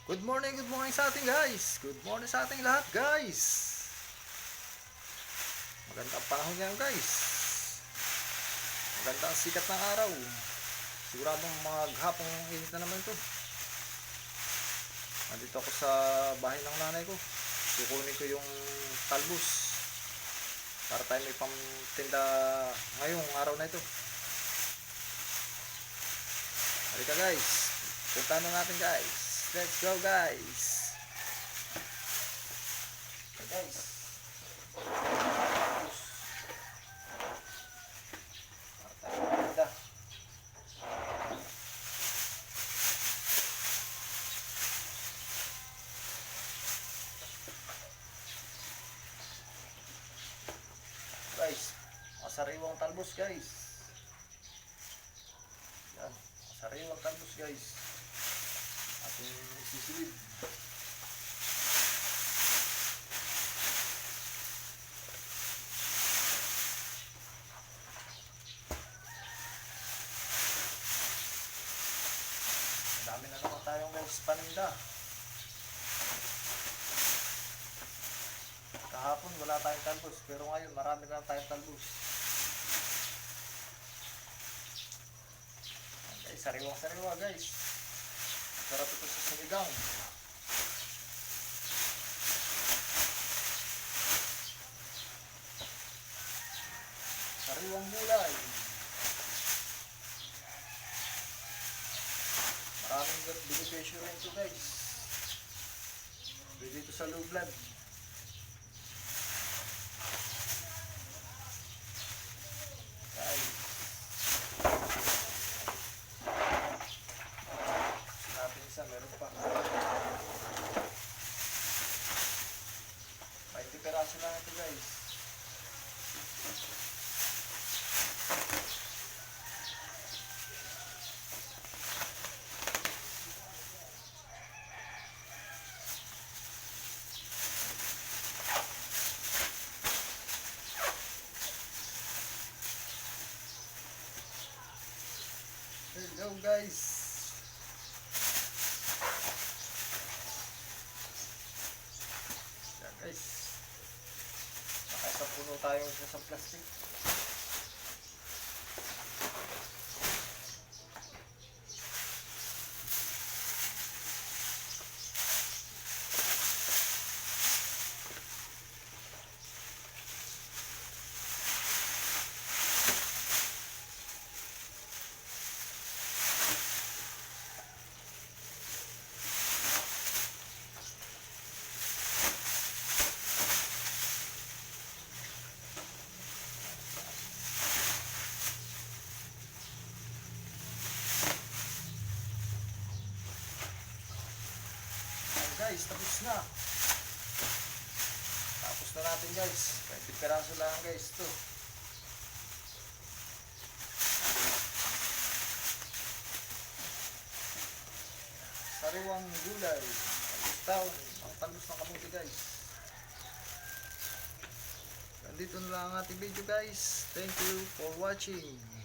Good morning sa ating guys. Good morning sa ating lahat guys. Magandang panahon yan guys. Magandang sikat ng araw. Siguradong maghapong init na naman ito. Nandito ako sa bahay ng nanay ko. Kukunin ko yung talbos para tayo may pamtinda ngayong araw na ito. Halika guys, punta na natin guys. Let's go guys. Guys, masariwang talbos guys. Yan, masariwang talbos guys. Ating isisilid. Dami na naman tayong guys paninda. Kahapon wala tayong talbos, pero ngayon marami na tayong talbos. Guys, sariwang-sariwa guys. Sarap ito sa sinigang. Sariwang gulay. Maraming benepisyo rin ito guys. Dito sa low blood. Meron pa 20 peraso lang ito guys. Hello guys. Guys, nakasapuno tayo sa plastic. Guys, tapos na. Tapos na natin guys. 20 peraso lang guys to. Sariwang gulay. Talbos taon. Ang talbos ng kamuti guys. Nandito na lang ang ating video guys. Thank you for watching.